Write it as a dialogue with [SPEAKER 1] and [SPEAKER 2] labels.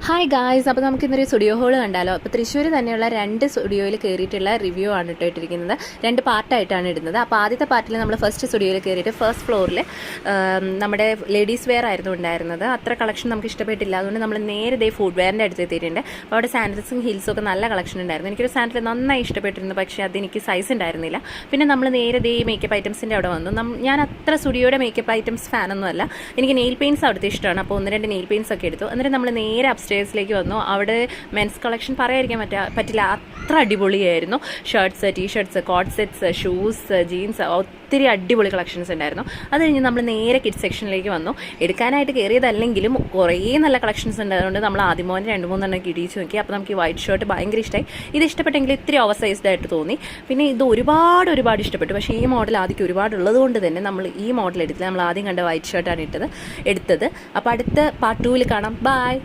[SPEAKER 1] Hi guys, അപ്പോൾ നമുക്ക് ഇന്നൊരു സ്റ്റുഡിയോ ഹോൾ കണ്ടാലോ. അപ്പോൾ തൃശ്ശൂർ തന്നെയുള്ള 2 സ്റ്റുഡിയോയിൽ കയറിയിട്ടുള്ള റിവ്യൂ ആണ് ഇട്ടിരിക്കുന്നത്. 2 പാർട്ടായിട്ടാണ് ഇടുന്നത്. അപ്പോൾ ആദ്യത്തെ പാർട്ടിൽ നമ്മൾ ഫസ്റ്റ് സ്റ്റുഡിയോയിൽ കയറിയിട്ട് ഫസ്റ്റ് ഫ്ലോറിൽ നമ്മുടെ ലേഡീസ് വെയർ ആയിരുന്നു ഉണ്ടായിരുന്നത്. അത്ര കളക്ഷൻ നമുക്ക് ഇഷ്ടപ്പെട്ടില്ല. അതുകൊണ്ട് നമ്മൾ നേരെ ഫുഡ് വെയറിൻ്റെ അടുത്ത് എത്തിയിട്ടുണ്ട്. അപ്പോൾ അവിടെ സാൻഡൽസും ഹീൽസും ഒക്കെ നല്ല കളക്ഷൻ ഉണ്ടായിരുന്നു. എനിക്കൊരു സാൻഡൽ നന്നായി ഇഷ്ടപ്പെട്ടിരുന്നു, പക്ഷേ അതെനിക്ക് സൈസ് ഉണ്ടായിരുന്നില്ല. പിന്നെ നമ്മൾ നേരെ മേക്കപ്പ് ഐറ്റംസിൻ്റെ അവിടെ വന്നു. ഞാൻ അത്ര സ്റ്റുഡിയോയുടെ മേക്കപ്പ് ഐറ്റംസ് ഫാനൊന്നും അല്ല. എനിക്ക് നെയിൽ പെയിൻറ്റ്സ് അവിടുത്തെ ഇഷ്ടമാണ്. അപ്പോൾ 1-2 നെയിൽ പെയിൻറ്റ്സ് ഒക്കെ എടുത്തു. എന്നിട്ട് നമ്മൾ നേരെ അപ്സ്റ്റേഴ്സിലേക്ക് വന്നു. അവിടെ മെൻസ് കളക്ഷൻ പറയാതിരിക്കാൻ പറ്റില്ല, അത്ര അടിപൊളിയായിരുന്നു. Shirts, t-shirts, coat sets, shoes, jeans, ഒത്തിരി അടിപൊളി കളക്ഷൻസ് ഉണ്ടായിരുന്നു. അത് കഴിഞ്ഞ് നമ്മൾ നേരെ കിഡ്സ് സെക്ഷനിലേക്ക് വന്നു. എടുക്കാനായിട്ട് കയറിയതല്ലെങ്കിലും കുറേ നല്ല കളക്ഷൻസ് ഉണ്ടായതുകൊണ്ട് നമ്മൾ ആദ്യം മോനെ 2-3 കിടിയിച്ച് നോക്കി. അപ്പോൾ നമുക്ക് ഈ വൈറ്റ് ഷർട്ട് ഭയങ്കര ഇഷ്ടമായി. ഇത് ഇഷ്ടപ്പെട്ടെങ്കിൽ ഇത്തിരി ഓവർ സൈസ്ഡ് ആയിട്ട് തോന്നി. പിന്നെ ഇത് ഒരുപാട് ഇഷ്ടപ്പെട്ടു. പക്ഷേ ഈ മോഡൽ ആദ്യം ഒരുപാടുള്ളത് കൊണ്ട് തന്നെ നമ്മൾ ഈ മോഡൽ എടുത്തില്ല. നമ്മൾ ആദ്യം കണ്ട വൈറ്റ് ഷർട്ടാണ് എടുത്തത്. അപ്പോൾ അടുത്ത പാർട്ട് 2 കാണാം. ബൈ.